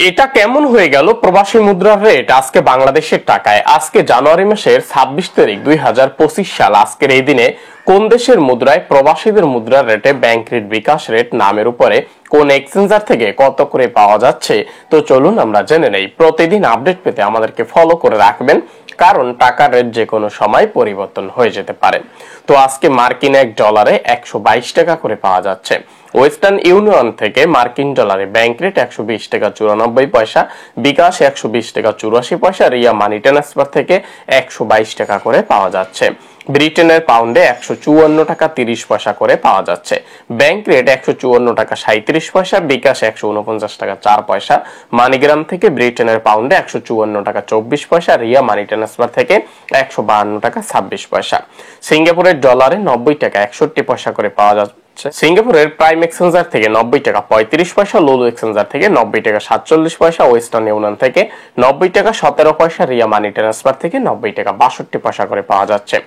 এটা কেমন হয়ে গেল প্রবাসী মুদ্রার রেট আজকে বাংলাদেশের টাকায়। আজকে জানুয়ারি মাসের ২৬ তারিখ ২০২৫ সাল। আজকের এই দিনে কোন দেশের মুদ্রায় প্রবাসীদের মুদ্রার রেটে ব্যাংক রেট, বিকাশ রেট নামের উপরে কোন এক্সচেঞ্জার থেকে কত করে পাওয়া যাচ্ছে, তো চলুন আমরা জেনে নেই। প্রতিদিন আপডেট পেতে আমাদেরকে ফলো করে রাখবেন, কারণ টাকার রেট যে কোনো সময় পরিবর্তন হয়ে যেতে পারে। তো আজকে মার্কিন এক ডলারে ১২২ টাকা করে পাওয়া যাচ্ছে। ওয়েস্টার্ন ইউনিয়ন থেকে মার্কিন ডলারে ব্যাংক রেট ১২০ টাকা ৯৪ পয়সা, বিকাশ ১২০ টাকা ৮৪ পয়সা, রিয়া মানি ট্রান্সফার থেকে ১২২ টাকা করে পাওয়া যাচ্ছে। ব্রিটেনের পাউন্ডে ১৫৪ টাকা ৩০ পয়সা করে পাওয়া যাচ্ছে। ব্যাংক রেট ১৫৪ টাকা ৩৭ পয়সা, বিকাশ ১৪৯ টাকা ৪ পয়সা। মানিগ্রাম থেকে ব্রিটেনের পাউন্ডে ১৫৪ টাকা ২৪ পয়সা, রিয়া মানি ট্রান্সফার থেকে ১৫২ টাকা ২৬ পয়সা। সিঙ্গাপুরের ডলারে ৯০ টাকা ৬১ পয়সা করে পাওয়া যাচ্ছে। সিঙ্গাপুরের প্রাইম এক্সচেঞ্জার থেকে ৯০ টাকা ৩৫ পয়সা, লুলু এক্সচেঞ্জার থেকে ৯০ টাকা ৪৭ পয়সা, ওয়েস্টার্ন ইউনিয়ন থেকে ৯০ টাকা ১৭ পয়সা, রিয়া মানি ট্রান্সফার থেকে ৯০ টাকা ৬২ পয়সা করে পাওয়া যাচ্ছে।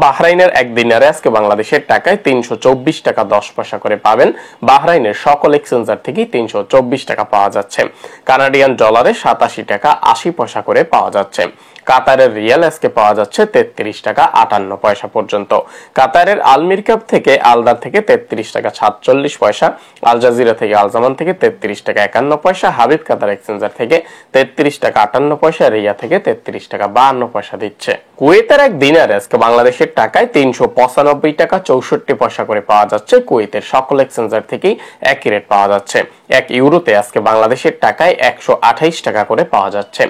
বাহরাইনের এক দিনারে আজকে বাংলাদেশের টাকায় ৩২৪ টাকা ১০ পয়সা করে পাবেন। বাহরাইনের সকল এক্সচেঞ্জার থেকে ৩২৪ টাকা পাওয়া যাচ্ছে। কানাডিয়ান ডলারে ৮৭ টাকা ৮০ পয়সা করে পাওয়া যাচ্ছে। কাতারের রিয়াল আজকে পাওয়া যাচ্ছে ৩৩ টাকা ৫৮ পয়সা পর্যন্ত। কাতারের আলমির কাপ থেকে আলদার থেকে ৩৩ টাকা ৪৭ পয়সা, আল জাজিরা থেকে আলজামান থেকে ৩৩ টাকা ৫১ পয়সা, হাবিব কাতার এক্সচেঞ্জার থেকে ৩৩ টাকা ৫৮ পয়সা, রিয়া থেকে ৩৩ টাকা ৫২ পয়সা দিচ্ছে। কুয়েতের এক দিনারে আজকে বাংলাদেশের টাকায় ৩৯৫ টাকা ৬৪ পয়সা করে পাওয়া যাচ্ছে। কুয়েতের সকল এক্সচেঞ্জার থেকেই একই রেট পাওয়া যাচ্ছে। এক ইউরোতে আজকে বাংলাদেশের টাকায় ১২৮ টাকা করে পাওয়া যাচ্ছে।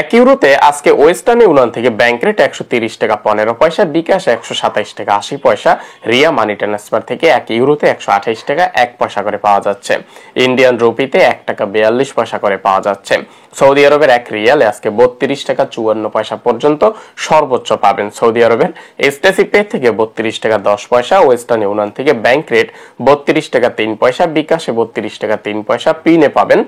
এক ইউরোতে আজকে ওয়েস্টার্ন ইউনিয়ন থেকে ব্যাংক রেট ১৩০ টাকা ১৫ পয়সা, বিকাশ ১২৭ টাকা ৮০ পয়সা, রিয়া মানি ট্রান্সফার থেকে এক ইউরোতে ১২৮ টাকা ১ পয়সা করে পাওয়া যাচ্ছে। ইন্ডিয়ান রুপিতে ১ টাকা ৪২ পয়সা করে পাওয়া যাচ্ছে। সৌদি আরবের এক রিয়ালে আজকে ৩২ টাকা ৫৪ পয়সা পর্যন্ত সর্বোচ্চ পাবেন। সৌদি আরবের এসটিসি পে থেকে ৩২ টাকা ১০ পয়সা, ওয়েস্টার্ন ইউনিয়ন থেকে ব্যাংক রেট ৩২ টাকা ৩ পয়সা, বিকাশে ৩২ টাকা ৩ পয়সা, পিনে পাবেন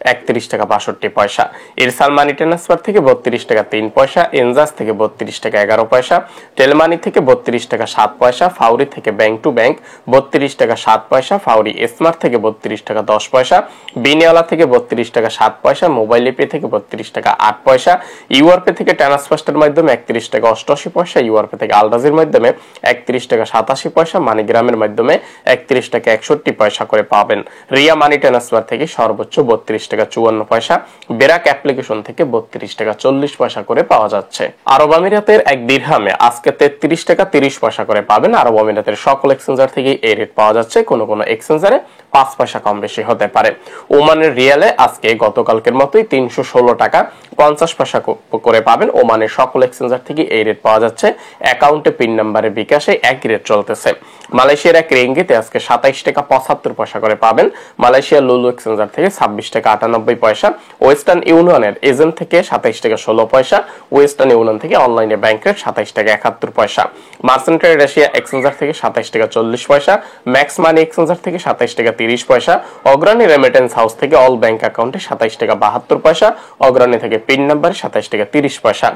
৩১ টাকা ৬২ পয়সা। ইরসাল মানি ট্রান্সফার থেকে ৩২ টাকা ৩ পয়সা, এনজাস থেকে ৩২ টাকা ১১ পয়সা, টেলমানি থেকে ৩২ টাকা ৭ পয়সা, ফাউরি থেকে ব্যাংক টু ব্যাংক ৩২ টাকা ৭ পয়সা, ফাউরি স্মার্ট থেকে ৩২ টাকা ১০ পয়সা, বিনিয়ালা থেকে ৩২ টাকা ৭ পয়সা, মোবাইল পে থেকে ৩২ টাকা ৮ পয়সা, ইউআরপে থেকে ট্রান্সফারের মাধ্যমে ৩১ টাকা ৮৮ পয়সা, ইউআরপে থেকে আলরাজির মাধ্যমে ৩১ টাকা ৮৭ পয়সা, মানিগ্রামের মাধ্যমে ৩১ টাকা ৬১ পয়সা করে পাবেন। রিয়া মানি ট্রান্সফার থেকে সর্বোচ্চ ৩২ টাকা ৫৪ পয়সা, বেরাক অ্যাপ্লিকেশন থেকে ৩২ টাকা ৪০ পয়সা করে পাওয়া যাচ্ছে। আরব আমিরাতের এক দিরহামে আজকে ৩৩ টাকা ৩০ পয়সা করে পাবেন। আরব আমিরাতের সকল এক্সচেঞ্জার থেকে এই রেট পাওয়া যাচ্ছে, কোন কোন এক্সচেঞ্জারে ৫ পয়সা কম বেশি হতে পারে। ওমানের রিয়ালে আজকে গতকালকের মতোই ৩১৬ টাকা ৫০ পয়সা করে পাবেন। ওমানের সকল এক্সচেঞ্জার থেকে এই রেট পাওয়া যাচ্ছে। অ্যাকাউন্টে পিন নাম্বারে বিকাশে একই রেট চলতেছে। মালয়েশিয়ার এক রিঙ্গিতে আজকে ২৭ টাকা ৭৫ পয়সা করে পাবেন। মালয়েশিয়ার লুলু এক্সচেঞ্জার থেকে ২৬ টাকা ৯৮ পয়সা, ওয়েস্টার্ন ইউনিয়নের এজেন্ট থেকে ২৭ টাকা ১৬ পয়সা, ওয়েস্টার্ন ইউনিয়ন থেকে অনলাইনে ব্যাংক রেট ২৭ টাকা ৭১ পয়সা, মার্সেন্টারি রাশিয়া এক্সচেঞ্জার থেকে ২৭ টাকা ৪০ পয়সা, ম্যাক্স মানি এক্সচেঞ্জার থেকে ২৭ টাকা ৩০ পয়সা, অগ্রণী রেমিটেন্স হাউস থেকে অল ব্যাংক অ্যাকাউন্টে ২৭ টাকা ৭২ পয়সা, অগ্রণী থেকে পিন নাম্বারে ২৭ টাকা ৩০ পয়সা,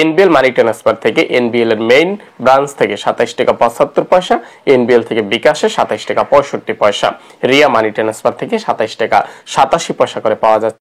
এনবিএল মানি ট্রান্সফার থেকে এনবিএল এর মেইন ব্রাঞ্চ থেকে ২৭ টাকা ৭৫ পয়সা, এনবিএল থেকে বিকাশে ২৭ টাকা ৬৫ পয়সা, রিয়া মানি ট্রান্সফার থেকে ২৭ টাকা ৮৭ পয়সা করে পাওয়া যাচ্ছে।